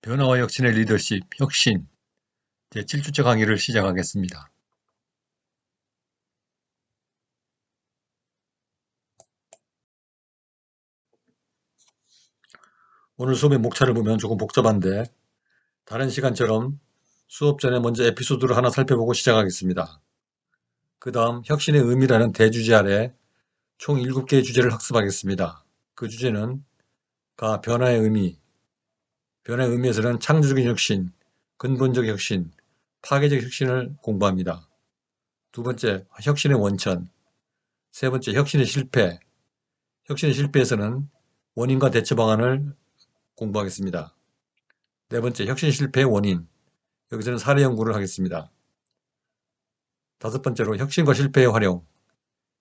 변화와 혁신의 리더십, 혁신 제7주차 강의를 시작하겠습니다. 오늘 수업의 목차를 보면 조금 복잡한데 다른 시간처럼 수업 전에 먼저 에피소드를 하나 살펴보고 시작하겠습니다. 그 다음 혁신의 의미라는 대주제 아래 총 7개의 주제를 학습하겠습니다. 그 주제는 변화의 의미, 변화의 의미에서는 창조적인 혁신, 근본적 혁신, 파괴적 혁신을 공부합니다. 두 번째, 혁신의 원천. 세 번째, 혁신의 실패. 혁신의 실패에서는 원인과 대처 방안을 공부하겠습니다. 네 번째, 혁신 실패의 원인. 여기서는 사례 연구를 하겠습니다. 다섯 번째로 혁신과 실패의 활용.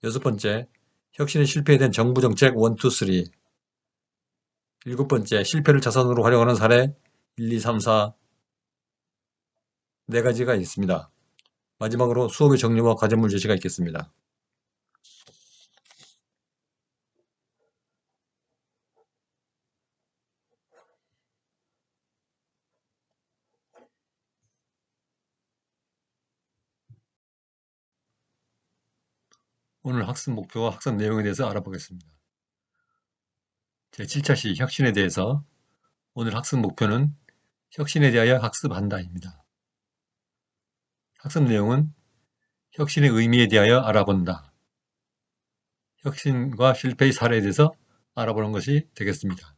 여섯 번째, 혁신의 실패에 대한 정부 정책 1, 2, 3. 일곱 번째, 실패를 자산으로 활용하는 사례 1, 2, 3, 4. 네 가지가 있습니다. 마지막으로 수업의 정리와 과제물 제시가 있겠습니다. 오늘 학습 목표와 학습 내용에 대해서 알아보겠습니다. 제7차 시 혁신에 대해서 오늘 학습 목표는 혁신에 대하여 학습한다입니다. 학습 내용은 혁신의 의미에 대하여 알아본다. 혁신과 실패의 사례에 대해서 알아보는 것이 되겠습니다.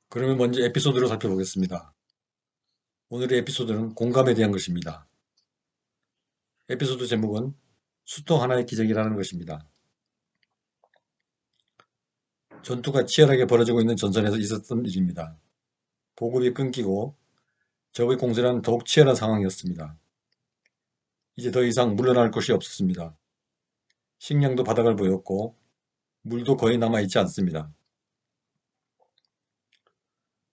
그러면 먼저 에피소드를 살펴보겠습니다. 오늘의 에피소드는 공감에 대한 것입니다. 에피소드 제목은 수통 하나의 기적이라는 것입니다. 전투가 치열하게 벌어지고 있는 전선에서 있었던 일입니다. 보급이 끊기고 적의 공세는 더욱 치열한 상황이었습니다. 이제 더 이상 물러날 곳이 없었습니다. 식량도 바닥을 보였고 물도 거의 남아있지 않습니다.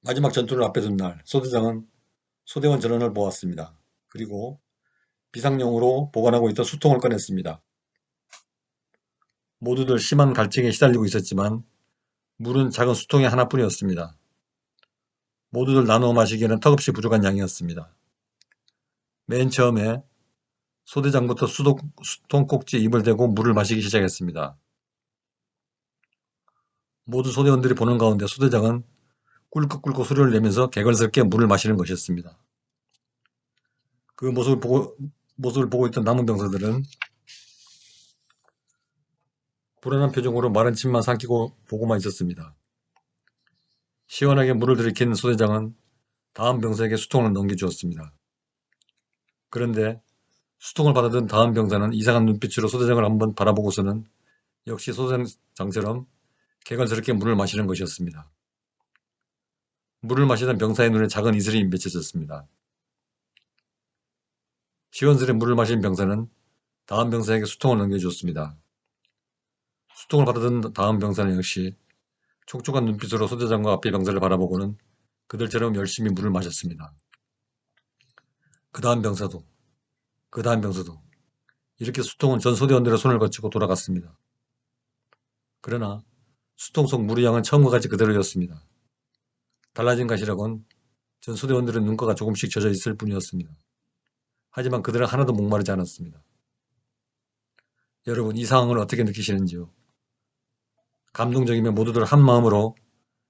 마지막 전투를 앞에 둔 날 소대장은 소대원 전원을 모았습니다. 그리고 비상용으로 보관하고 있던 수통을 꺼냈습니다. 모두들 심한 갈증에 시달리고 있었지만 물은 작은 수통이 하나뿐이었습니다. 모두들 나누어 마시기에는 턱없이 부족한 양이었습니다. 맨 처음에 소대장부터 수통 꼭지에 입을 대고 물을 마시기 시작했습니다. 모두 소대원들이 보는 가운데 소대장은 꿀꺽꿀꺽 소리를 내면서 개걸스럽게 물을 마시는 것이었습니다. 그 모습을 보고 있던 남은 병사들은 불안한 표정으로 마른 침만 삼키고 보고만 있었습니다. 시원하게 물을 들이킨 소대장은 다음 병사에게 수통을 넘겨주었습니다. 그런데 수통을 받아든 다음 병사는 이상한 눈빛으로 소대장을 한번 바라보고서는 역시 소대장처럼 개걸스럽게 물을 마시는 것이었습니다. 물을 마시던 병사의 눈에 작은 이슬이 맺혀졌습니다. 시원스레 물을 마신 병사는 다음 병사에게 수통을 넘겨주었습니다. 수통을 받아든 다음 병사는 역시 촉촉한 눈빛으로 소대장과 앞의 병사를 바라보고는 그들처럼 열심히 물을 마셨습니다. 그 다음 병사도 이렇게 수통은 전 소대원들의 손을 거치고 돌아갔습니다. 그러나 수통 속 물의 양은 처음과 같이 그대로였습니다. 달라진 것이라곤 전 소대원들의 눈가가 조금씩 젖어 있을 뿐이었습니다. 하지만 그들은 하나도 목마르지 않았습니다. 여러분, 이 상황을 어떻게 느끼시는지요? 감동적이면 모두들 한 마음으로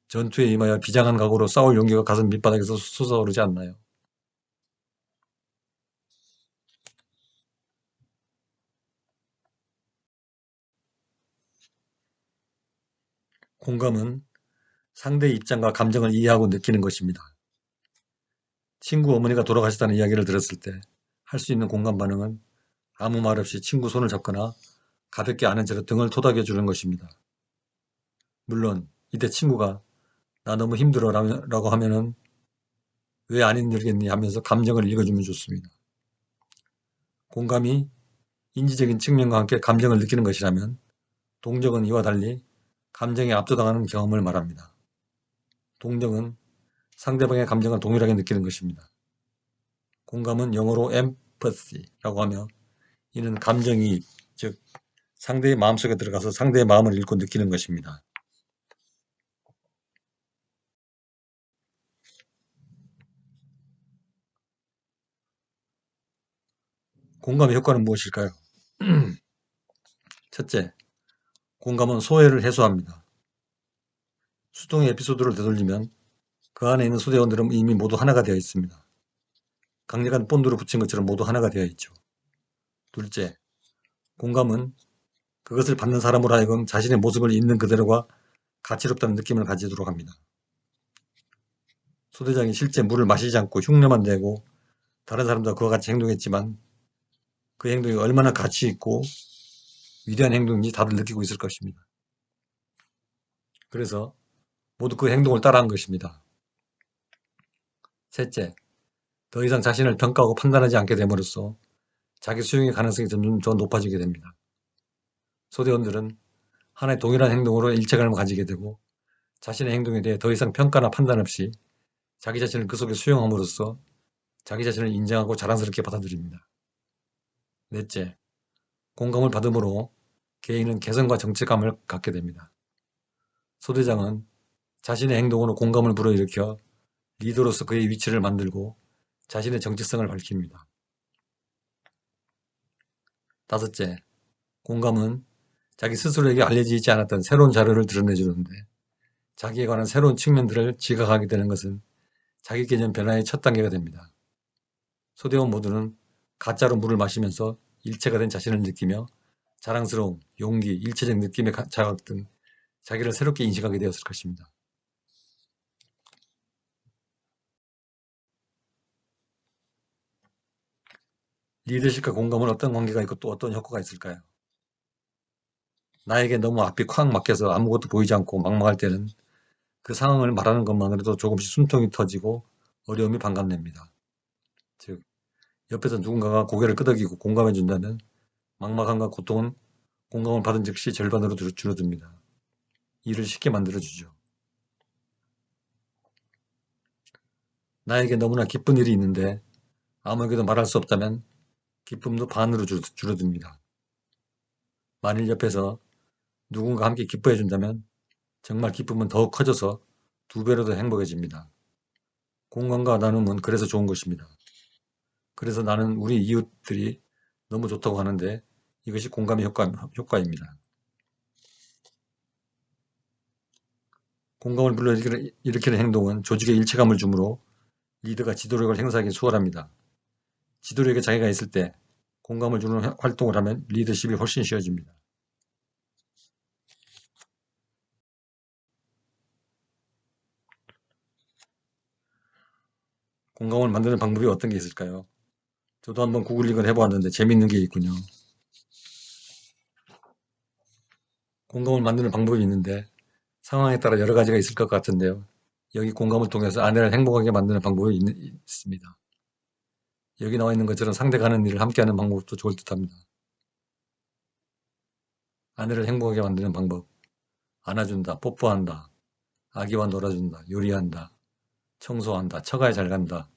전투에 임하여 비장한 각오로 싸울 용기가 가슴 밑바닥에서 솟아오르지 않나요? 공감은 상대의 입장과 감정을 이해하고 느끼는 것입니다. 친구 어머니가 돌아가셨다는 이야기를 들었을 때 할 수 있는 공감 반응은 아무 말 없이 친구 손을 잡거나 가볍게 아는 채로 등을 토닥여 주는 것입니다. 물론 이때 친구가 나 너무 힘들어 라고 하면은 왜 안 힘들겠니 하면서 감정을 읽어주면 좋습니다. 공감이 인지적인 측면과 함께 감정을 느끼는 것이라면 동정은 이와 달리 감정에 압도당하는 경험을 말합니다. 동정은 상대방의 감정을 동일하게 느끼는 것입니다. 공감은 영어로 empathy라고 하며 이는 감정이입, 즉 상대의 마음속에 들어가서 상대의 마음을 읽고 느끼는 것입니다. 공감의 효과는 무엇일까요? 첫째, 공감은 소외를 해소합니다. 수동의 에피소드를 되돌리면 그 안에 있는 소대원들은 이미 모두 하나가 되어 있습니다. 강력한 본드를 붙인 것처럼 모두 하나가 되어 있죠. 둘째, 공감은 그것을 받는 사람으로 하여금 자신의 모습을 있는 그대로가 가치롭다는 느낌을 가지도록 합니다. 소대장이 실제 물을 마시지 않고 흉내만 내고 다른 사람들과 그와 같이 행동했지만 그 행동이 얼마나 가치 있고 위대한 행동인지 다들 느끼고 있을 것입니다. 그래서 모두 그 행동을 따라한 것입니다. 셋째, 더 이상 자신을 평가하고 판단하지 않게 됨으로써 자기 수용의 가능성이 점점 더 높아지게 됩니다. 소대원들은 하나의 동일한 행동으로 일체감을 가지게 되고 자신의 행동에 대해 더 이상 평가나 판단 없이 자기 자신을 그 속에 수용함으로써 자기 자신을 인정하고 자랑스럽게 받아들입니다. 넷째, 공감을 받음으로 개인은 개성과 정체감을 갖게 됩니다. 소대장은 자신의 행동으로 공감을 불어일으켜 리더로서 그의 위치를 만들고 자신의 정체성을 밝힙니다. 다섯째, 공감은 자기 스스로에게 알려지지 않았던 새로운 자료를 드러내주는데 자기에 관한 새로운 측면들을 지각하게 되는 것은 자기 개념 변화의 첫 단계가 됩니다. 소대원 모두는 가짜로 물을 마시면서 일체가 된 자신을 느끼며 자랑스러움, 용기, 일체적 느낌의 자각 등 자기를 새롭게 인식하게 되었을 것입니다. 리더십과 공감은 어떤 관계가 있고 또 어떤 효과가 있을까요? 나에게 너무 앞이 콱 막혀서 아무것도 보이지 않고 막막할 때는 그 상황을 말하는 것만으로도 조금씩 숨통이 터지고 어려움이 반감됩니다. 즉, 옆에서 누군가가 고개를 끄덕이고 공감해 준다면 막막함과 고통은 공감을 받은 즉시 절반으로 줄어듭니다. 일을 쉽게 만들어주죠. 나에게 너무나 기쁜 일이 있는데 아무에게도 말할 수 없다면 기쁨도 반으로 줄어듭니다. 만일 옆에서 누군가 함께 기뻐해 준다면 정말 기쁨은 더욱 커져서 2배로 더 행복해집니다. 공감과 나눔은 그래서 좋은 것입니다. 그래서 나는 우리 이웃들이 너무 좋다고 하는데 이것이 공감의 효과입니다. 공감을 불러일으키는 행동은 조직에 일체감을 주므로 리더가 지도력을 행사하기 수월합니다. 지도력에 자기가 있을 때 공감을 주는 활동을 하면 리더십이 훨씬 쉬워집니다. 공감을 만드는 방법이 어떤 게 있을까요? 저도 한번 구글링을 해보았는데 재밌는 게 있군요. 공감을 만드는 방법이 있는데 상황에 따라 여러 가지가 있을 것 같은데요. 여기 공감을 통해서 아내를 행복하게 만드는 방법이 있습니다. 여기 나와 있는 것처럼 상대가 하는 일을 함께하는 방법도 좋을 듯합니다. 아내를 행복하게 만드는 방법. 안아준다, 뽀뽀한다, 아기와 놀아준다, 요리한다, 청소한다, 처가에 잘 간다,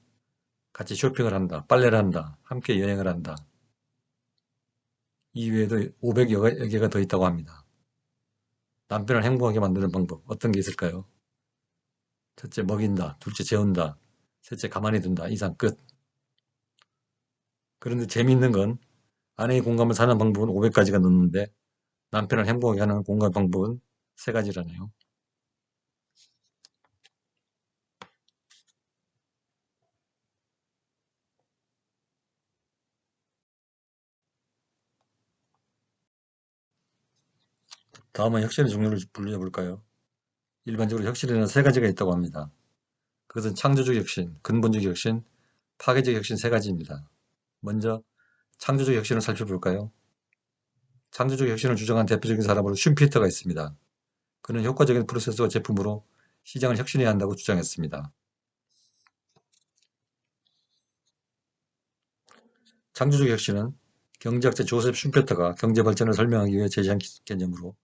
같이 쇼핑을 한다, 빨래를 한다, 함께 여행을 한다. 이 외에도 500여 개가 더 있다고 합니다. 남편을 행복하게 만드는 방법 어떤 게 있을까요? 첫째 먹인다, 둘째 재운다, 셋째 가만히 둔다. 이상 끝. 그런데 재미있는 건 아내의 공감을 사는 방법은 500가지가 넘는데 남편을 행복하게 하는 공감 방법은 3가지라네요. 다음은 혁신의 종류를 분류해 볼까요? 일반적으로 혁신에는 3가지가 있다고 합니다. 그것은 창조적 혁신, 근본적 혁신, 파괴적 혁신 3가지입니다. 먼저 창조적 혁신을 살펴볼까요? 창조적 혁신을 주장한 대표적인 사람으로 슈피터가 있습니다. 그는 효과적인 프로세스와 제품으로 시장을 혁신해야 한다고 주장했습니다. 창조적 혁신은 경제학자 조셉 슈페터가 경제 발전을 설명하기 위해 제시한 개념으로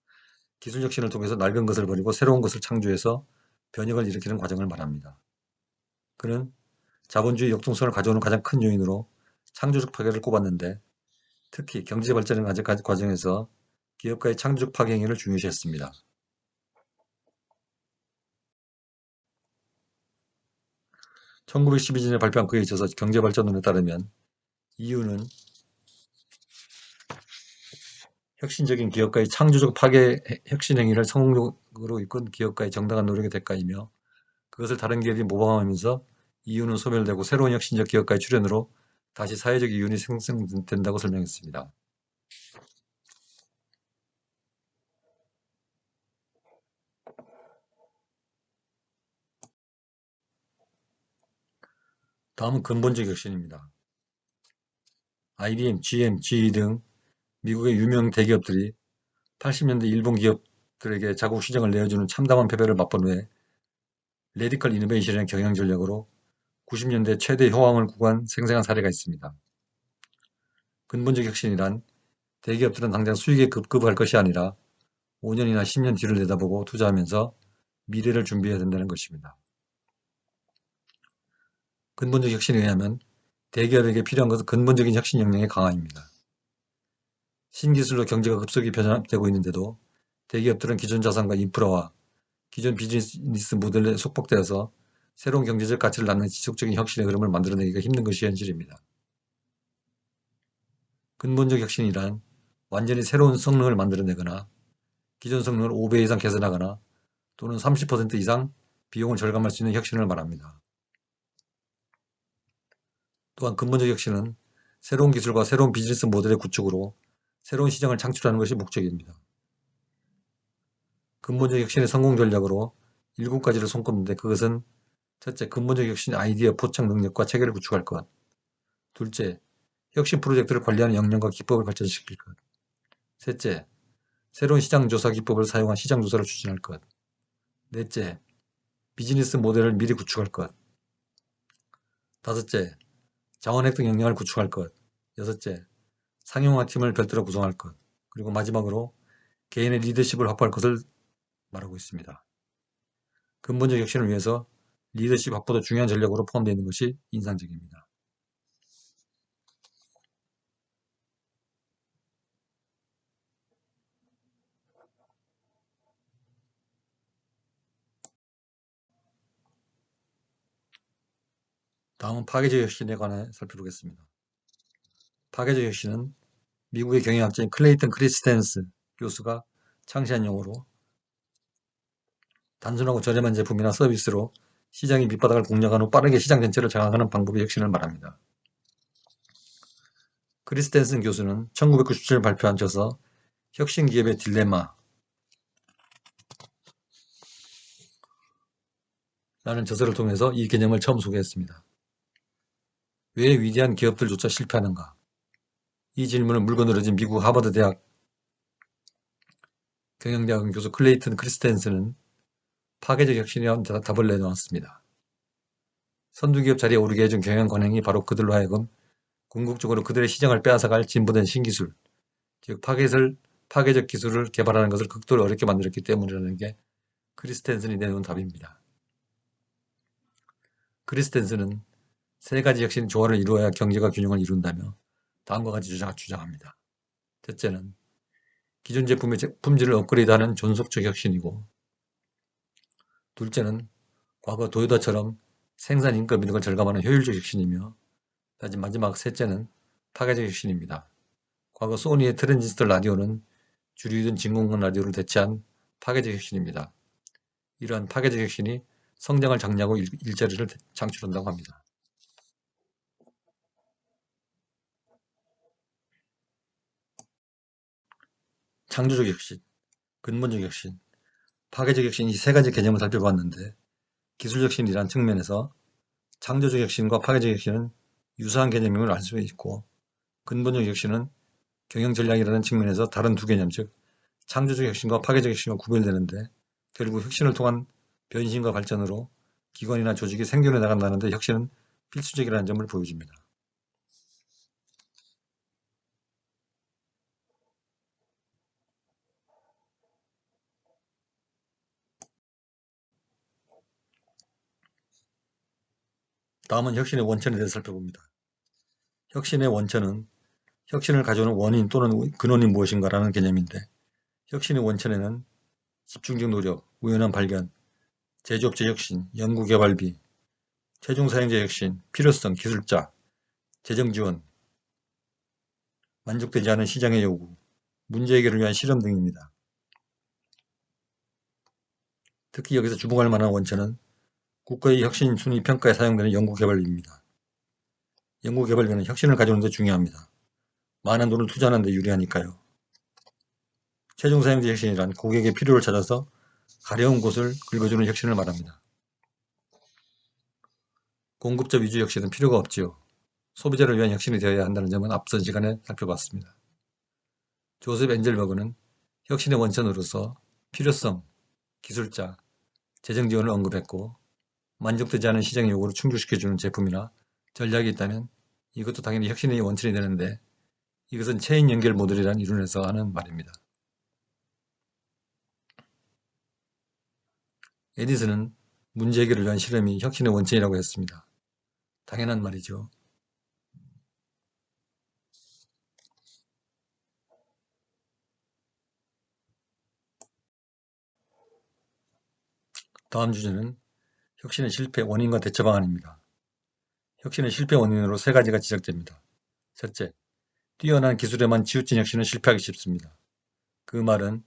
기술 혁신을 통해서 낡은 것을 버리고 새로운 것을 창조해서 변혁을 일으키는 과정을 말합니다. 그는 자본주의 역동성을 가져오는 가장 큰 요인으로 창조적 파괴를 꼽았는데 특히 경제 발전의 과정에서 기업가의 창조적 파괴 행위를 중요시했습니다. 1912년에 발표한 그에 있어서 경제발전론에 따르면 이유는 혁신적인 기업가의 창조적 파괴 혁신 행위를 성공적으로 이끈 기업가의 정당한 노력의 대가이며 그것을 다른 기업이 모방하면서 이윤은 소멸되고 새로운 혁신적 기업가의 출현으로 다시 사회적 이윤이 생성된다고 설명했습니다. 다음은 근본적 혁신입니다. IBM, GM, GE 등 미국의 유명 대기업들이 80년대 일본 기업들에게 자국 시장을 내어주는 참담한 패배를 맛본 후에 레디컬 이노베이션의 경영 전략으로 90년대 최대 효황을 구간 생생한 사례가 있습니다. 근본적 혁신이란 대기업들은 당장 수익에 급급할 것이 아니라 5년이나 10년 뒤를 내다보고 투자하면서 미래를 준비해야 된다는 것입니다. 근본적 혁신에 의하면 대기업에게 필요한 것은 근본적인 혁신 역량의 강화입니다. 신기술로 경제가 급속히 변화되고 있는데도 대기업들은 기존 자산과 인프라와 기존 비즈니스 모델에 속박되어서 새로운 경제적 가치를 낳는 지속적인 혁신의 흐름을 만들어내기가 힘든 것이 현실입니다. 근본적 혁신이란 완전히 새로운 성능을 만들어내거나 기존 성능을 5배 이상 개선하거나 또는 30% 이상 비용을 절감할 수 있는 혁신을 말합니다. 또한 근본적 혁신은 새로운 기술과 새로운 비즈니스 모델의 구축으로 새로운 시장을 창출하는 것이 목적입니다. 근본적 혁신의 성공 전략으로 7가지를 손꼽는데 그것은 첫째, 근본적 혁신 아이디어 포착 능력과 체계를 구축할 것. 둘째, 혁신 프로젝트를 관리하는 역량과 기법을 발전시킬 것. 셋째, 새로운 시장 조사 기법을 사용한 시장 조사를 추진할 것. 넷째, 비즈니스 모델을 미리 구축할 것. 다섯째, 자원획득 역량을 구축할 것. 여섯째, 상용화 팀을 별도로 구성할 것. 그리고 마지막으로 개인의 리더십을 확보할 것을 말하고 있습니다. 근본적 혁신을 위해서 리더십 확보도 중요한 전략으로 포함되어 있는 것이 인상적입니다. 다음은 파괴적 혁신에 관해 살펴보겠습니다. 파괴적 혁신은 미국의 경영학자인 클레이턴 크리스텐스 교수가 창시한 용어로 단순하고 저렴한 제품이나 서비스로 시장의 밑바닥을 공략한 후 빠르게 시장 전체를 장악하는 방법의 혁신을 말합니다. 크리스텐슨 교수는 1997년 발표한 저서 혁신 기업의 딜레마 라는 저서를 통해서 이 개념을 처음 소개했습니다. 왜 위대한 기업들조차 실패하는가? 이 질문을 물고 늘어진 미국 하버드 대학 경영대학원 교수 클레이튼 크리스텐슨은 파괴적 혁신이라는 답을 내놓았습니다. 선두기업 자리에 오르게 해준 경영 관행이 바로 그들로 하여금 궁극적으로 그들의 시장을 빼앗아갈 진보된 신기술, 즉 파괴적 기술을 개발하는 것을 극도로 어렵게 만들었기 때문이라는 게 크리스텐슨이 내놓은 답입니다. 크리스텐슨은 세 가지 혁신 조화를 이루어야 경제가 균형을 이룬다며 다음과 같이 주장합니다. 첫째는 기존 제품의 품질을 업그레이드하는 존속적 혁신이고, 둘째는 과거 도요타처럼 생산 인건비 등을 절감하는 효율적 혁신이며, 마지막 셋째는 파괴적 혁신입니다. 과거 소니의 트랜지스터 라디오는 주류이던 진공관 라디오를 대체한 파괴적 혁신입니다. 이러한 파괴적 혁신이 성장을 장려하고 일자리를 창출한다고 합니다. 창조적 혁신, 근본적 혁신, 파괴적 혁신 이 세 가지 개념을 살펴봤는데 기술 혁신이란 측면에서 창조적 혁신과 파괴적 혁신은 유사한 개념임을 알 수 있고 근본적 혁신은 경영 전략이라는 측면에서 다른 두 개념, 즉 창조적 혁신과 파괴적 혁신과 구별되는데 결국 혁신을 통한 변신과 발전으로 기관이나 조직이 생존해 나간다는 데 혁신은 필수적이라는 점을 보여줍니다. 다음은 혁신의 원천에 대해서 살펴봅니다. 혁신의 원천은 혁신을 가져오는 원인 또는 근원이 무엇인가라는 개념인데 혁신의 원천에는 집중적 노력, 우연한 발견, 제조업체 혁신, 연구개발비, 최종 사용자 혁신, 필요성, 기술자, 재정 지원, 만족되지 않은 시장의 요구, 문제 해결을 위한 실험 등입니다. 특히 여기서 주목할 만한 원천은 국가의 혁신 순위 평가에 사용되는 연구개발비입니다. 연구개발비는 혁신을 가져오는 데 중요합니다. 많은 돈을 투자하는 데 유리하니까요. 최종 사용자 혁신이란 고객의 필요를 찾아서 가려운 곳을 긁어주는 혁신을 말합니다. 공급자 위주 혁신은 필요가 없지요. 소비자를 위한 혁신이 되어야 한다는 점은 앞선 시간에 살펴봤습니다. 조셉 엔젤버그는 혁신의 원천으로서 필요성, 기술자, 재정 지원을 언급했고 만족되지 않은 시장의 요구를 충족시켜주는 제품이나 전략이 있다면 이것도 당연히 혁신의 원천이 되는데 이것은 체인 연결 모델이라는 이론에서 하는 말입니다. 에디슨은 문제 해결을 위한 실험이 혁신의 원천이라고 했습니다. 당연한 말이죠. 다음 주제는 혁신의 실패 원인과 대처 방안입니다. 혁신의 실패 원인으로 세 가지가 지적됩니다. 첫째, 뛰어난 기술에만 치우친 혁신은 실패하기 쉽습니다. 그 말은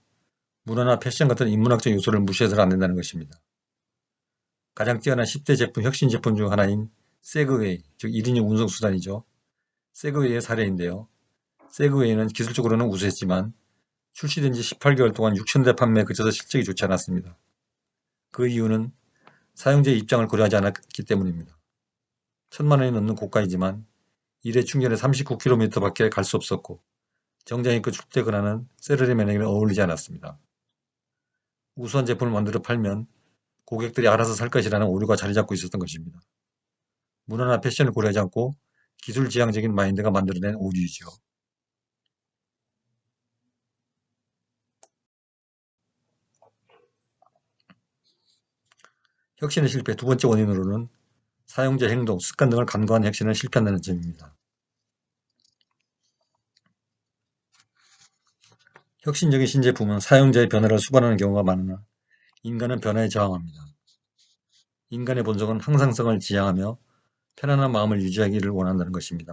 문화나 패션 같은 인문학적 요소를 무시해서는 안 된다는 것입니다. 가장 뛰어난 10대 제품, 혁신 제품 중 하나인 세그웨이, 즉 1인용 운송수단이죠. 세그웨이의 사례인데요. 세그웨이는 기술적으로는 우수했지만 출시된 지 18개월 동안 6,000대 판매에 그쳐서 실적이 좋지 않았습니다. 그 이유는 사용자의 입장을 고려하지 않았기 때문입니다. 1,000만 원이 넘는 고가이지만 일회 충전에 39km 밖에 갈 수 없었고 정장 입고 출퇴근하는 셀러리맨에게는 어울리지 않았습니다. 우수한 제품을 만들어 팔면 고객들이 알아서 살 것이라는 오류가 자리 잡고 있었던 것입니다. 문화나 패션을 고려하지 않고 기술 지향적인 마인드가 만들어낸 오류이죠. 혁신의 실패 두 번째 원인으로는 사용자 행동, 습관 등을 간과한 혁신은 실패한다는 점입니다. 혁신적인 신제품은 사용자의 변화를 수반하는 경우가 많으나 인간은 변화에 저항합니다. 인간의 본성은 항상성을 지향하며 편안한 마음을 유지하기를 원한다는 것입니다.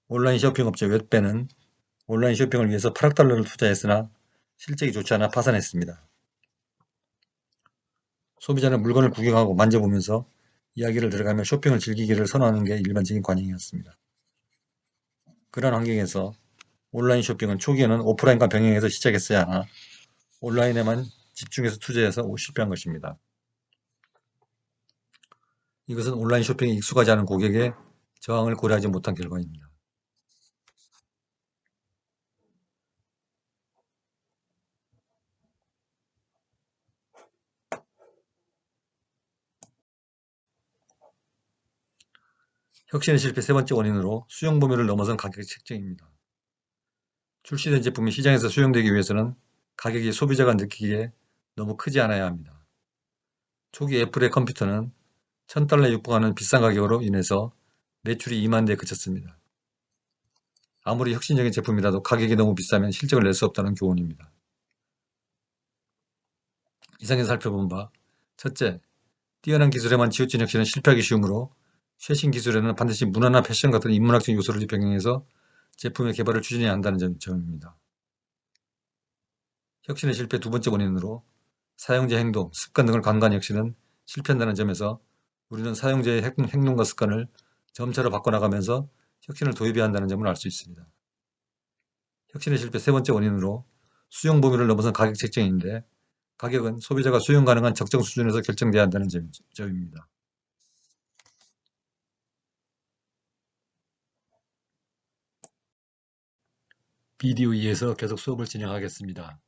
온라인 쇼핑 업체 웹배는 온라인 쇼핑을 위해서 8억 달러를 투자했으나 실적이 좋지 않아 파산했습니다. 소비자는 물건을 구경하고 만져보면서 이야기를 들어가며 쇼핑을 즐기기를 선호하는 게 일반적인 관행이었습니다. 그런 환경에서 온라인 쇼핑은 초기에는 오프라인과 병행해서 시작했어야 하나 온라인에만 집중해서 투자해서 실패한 것입니다. 이것은 온라인 쇼핑에 익숙하지 않은 고객의 저항을 고려하지 못한 결과입니다. 혁신의 실패 세 번째 원인으로 수용 범위를 넘어선 가격 책정입니다. 출시된 제품이 시장에서 수용되기 위해서는 가격이 소비자가 느끼기에 너무 크지 않아야 합니다. 초기 애플의 컴퓨터는 1,000달러에 육박하는 비싼 가격으로 인해서 매출이 2만 대에 그쳤습니다. 아무리 혁신적인 제품이라도 가격이 너무 비싸면 실적을 낼 수 없다는 교훈입니다. 이상에서 살펴본 바 첫째, 뛰어난 기술에만 치우친 혁신은 실패하기 쉬우므로 최신 기술에는 반드시 문화나 패션 같은 인문학적 요소를 병행해서 제품의 개발을 추진해야 한다는 점입니다. 혁신의 실패 두 번째 원인으로 사용자 행동, 습관 등을 간과한 혁신은 실패한다는 점에서 우리는 사용자의 행동과 습관을 점차로 바꿔나가면서 혁신을 도입해야 한다는 점을 알 수 있습니다. 혁신의 실패 세 번째 원인으로 수용 범위를 넘어선 가격 책정인데 가격은 소비자가 수용 가능한 적정 수준에서 결정돼야 한다는 점입니다. 비디오 2에서 계속 수업을 진행하겠습니다.